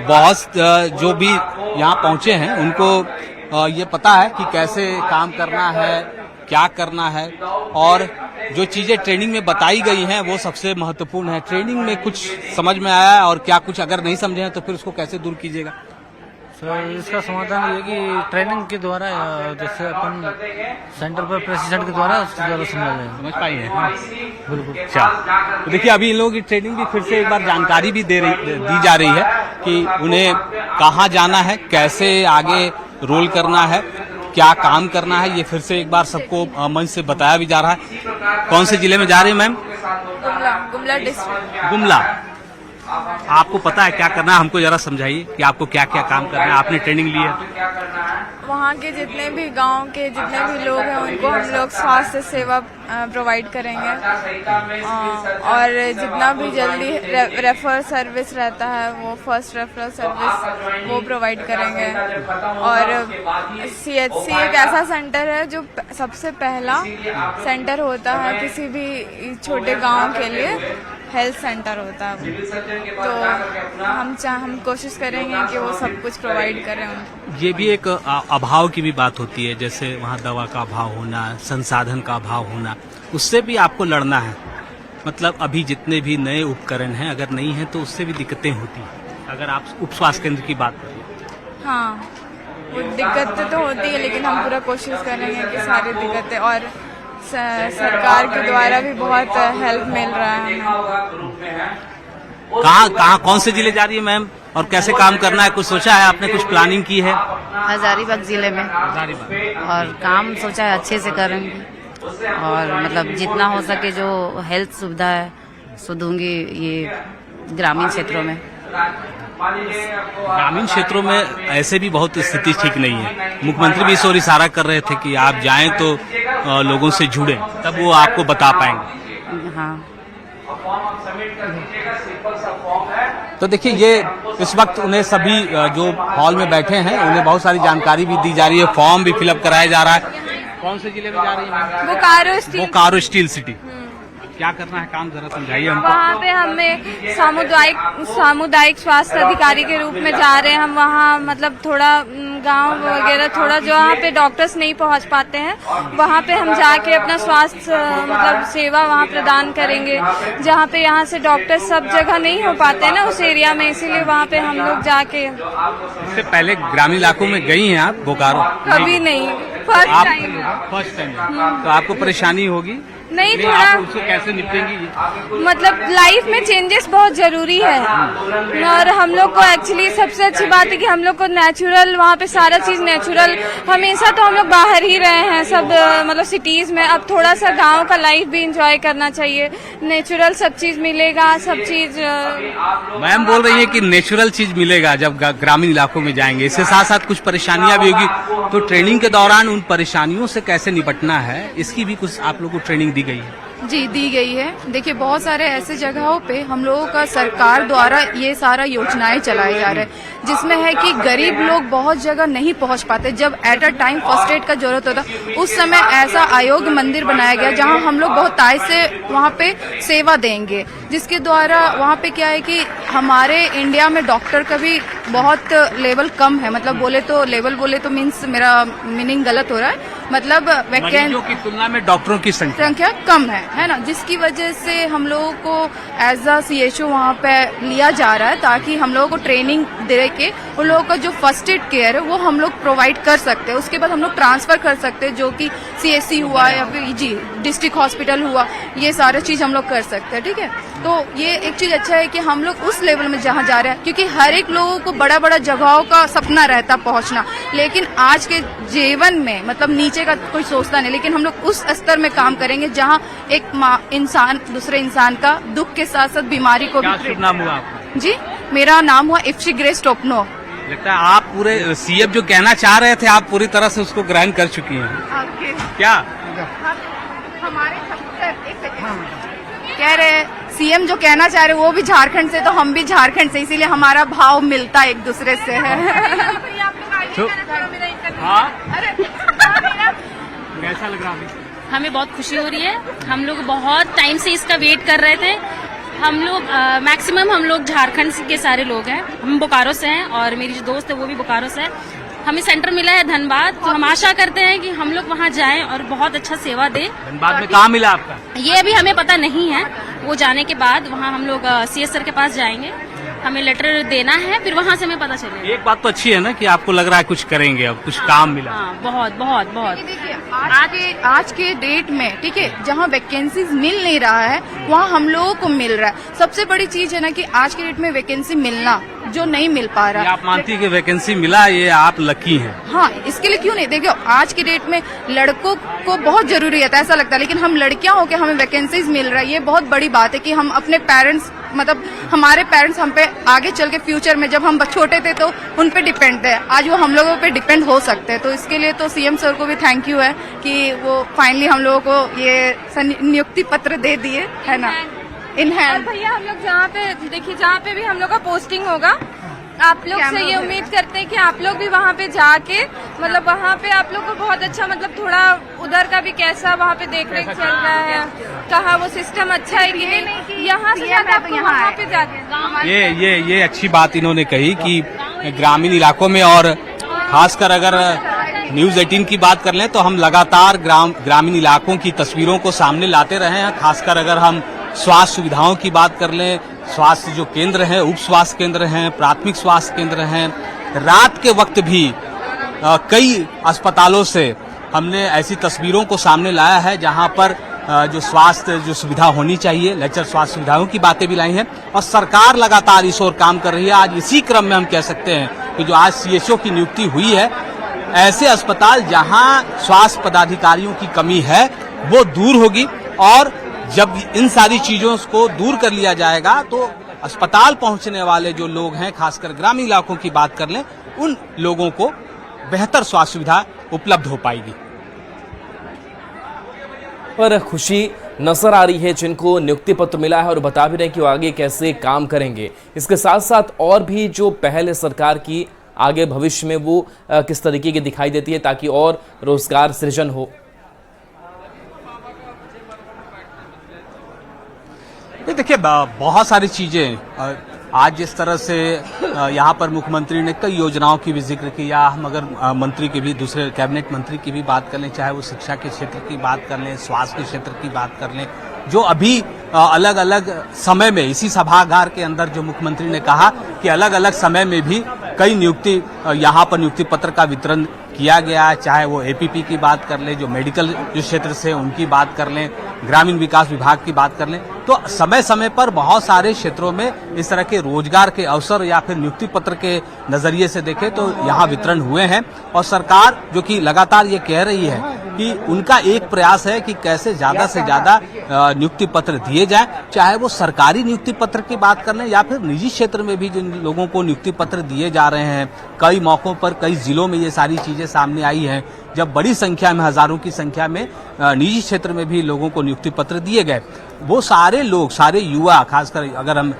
बहुत जो भी यहाँ पहुंचे हैं उनको ये पता है कि कैसे काम करना है, क्या करना है, और जो चीजें ट्रेनिंग में बताई गई हैं वो सबसे महत्वपूर्ण है। ट्रेनिंग में कुछ समझ में आया है और क्या कुछ अगर नहीं समझे हैं तो फिर उसको कैसे दूर कीजिएगा? सर इसका समाधान ये कि ट्रेनिंग के द्वारा जैसे अपन सेंटर पर प्रेसिडेंट के द्वारा उसके द्वारा समझ पाई है। बिल्कुल। अच्छा, तो देखिए अभी इन लोगों की ट्रेनिंग भी फिर से एक बार जानकारी भी दी जा रही है कि उन्हें कहाँ जाना है, कैसे आगे रोल करना है, क्या काम करना है, ये फिर से एक बार सबको मंच से बताया भी जा रहा है। कौन से जिले में जा रही है मैम? गुमला डिस्ट्रिक्ट। गुमला। आपको पता है क्या करना है? हमको जरा समझाइए कि आपको क्या क्या काम करना है, आपने ट्रेनिंग ली है। वहाँ के जितने भी गांव के जितने भी लोग हैं उनको हम लोग स्वास्थ्य सेवा प्रोवाइड करेंगे, और जितना भी जल्दी रेफर सर्विस रहता है वो फर्स्ट रेफरल सर्विस वो प्रोवाइड करेंगे। और CHC एक ऐसा सेंटर है जो सबसे पहला सेंटर होता है किसी भी छोटे गांव के लिए, हेल्थ सेंटर होता है। तो हम कोशिश करेंगे कि वो सब कुछ प्रोवाइड करें उनको। ये भी एक अभाव की भी बात होती है, जैसे वहाँ दवा का अभाव होना, संसाधन का अभाव होना, उससे भी आपको लड़ना है। मतलब अभी जितने भी नए उपकरण हैं अगर नहीं है तो उससे भी दिक्कतें होती हैं। अगर आप उप स्वास्थ्य केंद्र की बात करें, हाँ वो दिक्कतें तो होती है, लेकिन हम पूरा कोशिश करेंगे कि सारी दिक्कतें, और सरकार के द्वारा भी बहुत हेल्प मिल रहा है हमें। कहाँ कौन से जिले जा रही है मैम और कैसे काम करना है? कुछ सोचा है आपने, कुछ प्लानिंग की है? हजारीबाग जिले में। हजारीबाग। और काम सोचा है अच्छे से करेंगे, और मतलब जितना हो सके जो हेल्थ सुविधा है सो दूंगी ये ग्रामीण क्षेत्रों में। ग्रामीण क्षेत्रों में ऐसे भी बहुत स्थिति ठीक नहीं है। मुख्यमंत्री भी इस ओर इशारा कर रहे थे कि आप जाएं तो लोगों से जुड़ें, तब वो आपको बता पाएंगे। हाँ। तो देखिए ये इस वक्त उन्हें सभी जो हॉल में बैठे हैं उन्हें बहुत सारी जानकारी भी दी जा रही है, फॉर्म भी फिलअप कराया जा रहा है। कौन से जिले में जा रही है? Bokaro steel city. क्या करना है काम, जरा समझाइए हमको। वहाँ पे हमें सामुदायिक स्वास्थ्य अधिकारी के रूप में जा रहे हैं हम। वहाँ मतलब थोड़ा गांव वगैरह थोड़ा जो वहाँ पे डॉक्टर्स नहीं पहुँच पाते हैं, वहाँ पे हम जाके अपना स्वास्थ्य मतलब सेवा वहाँ प्रदान करेंगे, जहाँ पे यहाँ से डॉक्टर सब जगह नहीं हो पाते हैं ना उस एरिया में, इसीलिए वहाँ पे हम लोग जाके। इससे पहले ग्रामीण इलाकों में गई हैं आप बोकारो? कभी नहीं, फर्स्ट टाइम। तो आपको परेशानी होगी? नहीं, थोड़ा आप उससे कैसे निपटेंगी? मतलब लाइफ में चेंजेस बहुत जरूरी है, और हम लोग को एक्चुअली सबसे अच्छी बात है कि हम लोग को नेचुरल, वहाँ पे सारा चीज नेचुरल। हमेशा तो हम लोग बाहर ही रहे हैं सब मतलब सिटीज में, अब थोड़ा सा गांव का लाइफ भी एंजॉय करना चाहिए। नेचुरल सब चीज मिलेगा, सब चीज। मैम बोल रही है कि नेचुरल चीज मिलेगा जब ग्रामीण इलाकों में जाएंगे। इसके साथ साथ कुछ परेशानियां भी होगी, तो ट्रेनिंग के दौरान उन परेशानियों से कैसे निपटना है इसकी भी कुछ आप लोगों को ट्रेनिंग दी गई है? जी दी गई है। देखिए बहुत सारे ऐसे जगहों पे हम लोगों का सरकार द्वारा ये सारा योजनाएं चलाए जा रहे हैं, जिसमें है कि गरीब लोग बहुत जगह नहीं पहुंच पाते। जब at a time first aid का जरूरत होता, उस समय ऐसा आयोग मंदिर बनाया गया जहां हम लोग बहुत ताय से वहां पे सेवा देंगे, जिसके द्वारा वहां पे क्या है कि हमारे इंडिया में डॉक्टर का भी बहुत लेवल कम है। मतलब लेवल बोले तो मीन्स मेरा मीनिंग गलत हो रहा है, मतलब मरीजों की तुलना में डॉक्टरों की संख्या कम है ना, जिसकी वजह से हम लोगों को एज अ CHO वहाँ पे लिया जा रहा है, ताकि हम लोगों को ट्रेनिंग दे के उन लोगों का जो फर्स्ट एड केयर है वो हम लोग प्रोवाइड कर सकते हैं। उसके बाद हम लोग ट्रांसफर कर सकते हैं, जो कि CHC हुआ या फिर जी डिस्ट्रिक्ट हॉस्पिटल हुआ, ये सारा चीज हम लोग कर सकते हैं। ठीक है, तो ये एक चीज अच्छा है कि हम लोग उस लेवल में जहाँ जा रहे हैं, क्योंकि हर एक लोगों को बड़ा बड़ा जगहों का सपना रहता पहुंचना, लेकिन आज के जीवन में मतलब नीचे का कोई सोचता नहीं, लेकिन हम लोग उस स्तर में काम करेंगे जहाँ एक इंसान दूसरे इंसान का दुख के साथ साथ बीमारी को भी। शुभ नाम हुआ आपका? जी मेरा नाम हुआ इफ्शी ग्रेस टोपनो। लगता है आप पूरे CM जो कहना चाह रहे थे आप पूरी तरह से उसको ग्रहण कर चुकी हैं। क्या हमारे कह रहे सीएम जो कहना चाह रहे वो भी झारखंड से, तो हम भी झारखंड से, इसीलिए हमारा भाव मिलता एक दूसरे से है। कैसा लग रहा है? हमें बहुत खुशी हो रही है। हम लोग बहुत टाइम से इसका वेट कर रहे थे। हम लोग मैक्सिमम हम लोग झारखंड के सारे लोग हैं। हम बोकारो से हैं और मेरी जो दोस्त है वो भी बोकारो से है। हमें सेंटर मिला है धनबाद, तो हम आशा करते हैं कि हम लोग वहां जाएं और बहुत अच्छा सेवा दें। धनबाद में कहाँ मिला आपका? ये अभी हमें पता नहीं है। वो जाने के बाद वहां हम लोग सीएस सर के पास जाएंगे, हमें लेटर देना है, फिर वहां से हमें पता चलेगा। एक बात तो अच्छी है ना कि आपको लग रहा है कुछ करेंगे, अब कुछ काम मिला। हाँ, बहुत बहुत बहुत। देखिए आज के डेट में, ठीक है, जहाँ वैकेंसीज मिल नहीं रहा है वहाँ हम लोगों को मिल रहा है। सबसे बड़ी चीज है ना कि आज के डेट में वैकेंसी मिलना जो नहीं मिल पा रहा है। आप मानती है कि वैकेंसी मिला, ये आप लकी हैं? हाँ, इसके लिए क्यों नहीं। देखो आज के डेट में लड़कों को बहुत जरूरी है, ऐसा लगता है, लेकिन हम लड़कियां होके हमें वैकेंसीज मिल रहा है, ये बहुत बड़ी बात है कि हम अपने पेरेंट्स, मतलब हमारे पेरेंट्स हम पे आगे चल के फ्यूचर में, जब हम छोटे थे तो उन पे डिपेंड थे, आज वो हम लोगों पे डिपेंड हो सकते हैं। तो इसके लिए तो सीएम सर को भी थैंक यू है कि वो फाइनली हम लोगों को ये नियुक्ति पत्र दे दिए, है ना, इन हैंड। भैया हम लोग जहाँ पे देखिए, जहाँ पे भी हम लोग का पोस्टिंग होगा, आप लोग से ये उम्मीद करते हैं कि आप लोग भी वहाँ पे जाके, मतलब वहाँ पे आप लोग को बहुत अच्छा, मतलब थोड़ा उधर का भी कैसा वहाँ पे देख रेख चल रहा है, कहा वो सिस्टम अच्छा है कि नहीं, यहाँ से ज्यादा आपको वहाँ पे जाके। ये अच्छी बात इन्होंने कही कि ग्रामीण इलाकों में, और खासकर अगर न्यूज 18 की बात कर लें तो हम लगातार ग्रामीण इलाकों की तस्वीरों को सामने लाते रहे हैं। खासकर अगर हम स्वास्थ्य सुविधाओं की बात कर लें, स्वास्थ्य जो केंद्र हैं, उप स्वास्थ्य केंद्र हैं, प्राथमिक स्वास्थ्य केंद्र हैं, रात के वक्त भी कई अस्पतालों से हमने ऐसी तस्वीरों को सामने लाया है जहां पर जो स्वास्थ्य जो सुविधा होनी चाहिए, लेक्चर स्वास्थ्य सुविधाओं की बातें भी लाई हैं, और सरकार लगातार इस ओर काम कर रही है। आज इसी क्रम में हम कह सकते हैं कि जो आज सीएचओ की नियुक्ति हुई है, ऐसे अस्पताल जहां स्वास्थ्य पदाधिकारियों की कमी है वो दूर होगी, और जब इन सारी चीजों को दूर कर लिया जाएगा तो अस्पताल पहुंचने वाले जो लोग हैं, खासकर ग्रामीण इलाकों की बात कर लें, उन लोगों को बेहतर स्वास्थ्य सुविधा उपलब्ध हो पाएगी। पर खुशी नजर आ रही है जिनको नियुक्ति पत्र मिला है, और बता भी रहे हैं कि वो आगे कैसे काम करेंगे। इसके साथ साथ और भी जो पहल है सरकार की आगे भविष्य में, वो किस तरीके की दिखाई देती है ताकि और रोजगार सृजन हो। देखिए बहुत सारी चीजें, आज जिस तरह से यहाँ पर मुख्यमंत्री ने कई योजनाओं की भी जिक्र किया, हम अगर मंत्री की भी, दूसरे कैबिनेट मंत्री की भी बात कर लें, चाहे वो शिक्षा के क्षेत्र की बात कर लें, स्वास्थ्य के क्षेत्र की बात कर लें, जो अभी अलग अलग समय में इसी सभागार के अंदर जो मुख्यमंत्री ने कहा कि अलग अलग समय में भी कई नियुक्ति, यहाँ पर नियुक्ति पत्र का वितरण किया गया, चाहे वो एपीपी की बात कर लें, जो मेडिकल जो क्षेत्र से उनकी बात कर लें, ग्रामीण विकास विभाग की बात कर लें, तो समय समय पर बहुत सारे क्षेत्रों में इस तरह के रोजगार के अवसर या फिर नियुक्ति पत्र के नजरिए से देखें तो यहाँ वितरण हुए हैं। और सरकार जो कि लगातार ये कह रही है कि उनका एक प्रयास है कि कैसे ज्यादा से ज्यादा नियुक्ति पत्र दिए जाए, चाहे वो सरकारी नियुक्ति पत्र की बात कर लें या फिर निजी क्षेत्र में भी जिन लोगों को नियुक्ति पत्र दिए जा रहे हैं। कई मौकों पर कई जिलों में ये सारी चीजें सामने आई हैं, जब बड़ी संख्या में, हजारों की संख्या में निजी क्षेत्र में भी लोगों को नियुक्ति पत्र दिए गए। वो सारे लोग, सारे युवा, खासकर अगर हम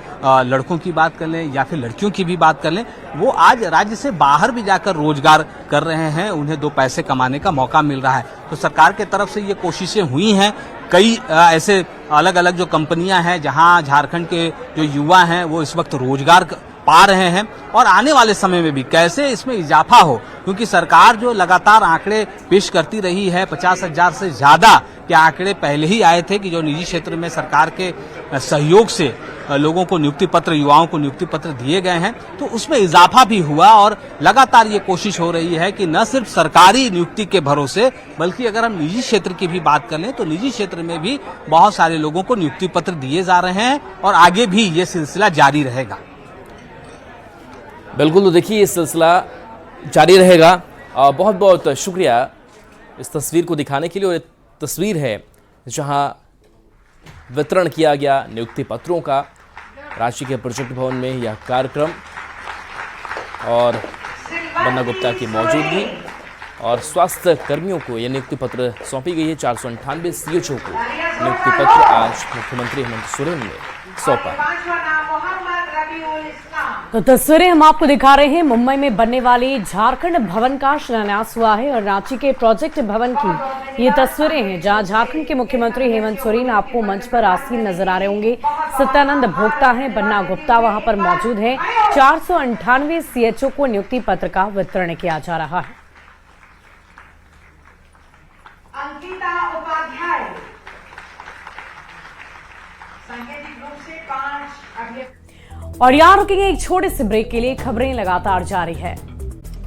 लड़कों की बात कर लें या फिर लड़कियों की भी बात कर लें, वो आज राज्य से बाहर भी जाकर रोजगार कर रहे हैं, उन्हें दो पैसे कमाने का मौका मिल रहा है। तो सरकार की तरफ से ये कोशिशें हुई हैं। कई ऐसे अलग अलग जो कंपनियां हैं जहां झारखंड के जो युवा हैं वो इस वक्त रोजगार पा रहे हैं, और आने वाले समय में भी कैसे इसमें इजाफा हो, क्योंकि सरकार जो लगातार आंकड़े पेश करती रही है, 50,000 से ज्यादा के आंकड़े पहले ही आए थे कि जो निजी क्षेत्र में सरकार के सहयोग से लोगों को नियुक्ति पत्र, युवाओं को नियुक्ति पत्र दिए गए हैं, तो उसमें इजाफा भी हुआ। और लगातार ये कोशिश हो रही है कि न सिर्फ सरकारी नियुक्ति के भरोसे, बल्कि अगर हम निजी क्षेत्र की भी बात कर लें तो निजी क्षेत्र में भी बहुत सारे लोगों को नियुक्ति पत्र दिए जा रहे हैं, और आगे भी ये सिलसिला जारी रहेगा। बिल्कुल, तो देखिए ये सिलसिला जारी रहेगा। बहुत बहुत शुक्रिया इस तस्वीर को दिखाने के लिए। और ये तस्वीर है जहां वितरण किया गया नियुक्ति पत्रों का, रांची के प्रोजेक्ट भवन में यह कार्यक्रम, और बन्ना गुप्ता की मौजूदगी, और स्वास्थ्य कर्मियों को यह नियुक्ति पत्र सौंपी गई है। 498 सीएचओ को नियुक्ति पत्र आज मुख्यमंत्री हेमंत सोरेन ने सौंपा। पांचवा नाम मोहम्मद रबीउल इस्लाम। तो तस्वीरें हम आपको दिखा रहे हैं। मुंबई में बनने वाली झारखंड भवन का शिलान्यास हुआ है और रांची के प्रोजेक्ट भवन की ये तस्वीरें हैं, जहां झारखंड के मुख्यमंत्री हेमंत सोरेन आपको मंच पर आसीन नजर आ रहे होंगे। सत्यानंद भोक्ता हैं, बन्ना गुप्ता वहां पर मौजूद हैं। 498 CHO को नियुक्ति पत्र का वितरण किया जा रहा है। अंकिता उपाध्याय सांकेतिक रूप से 5 अगले। और यहाँ रुकेंगे एक छोटे से ब्रेक के लिए। खबरें लगातार जारी है।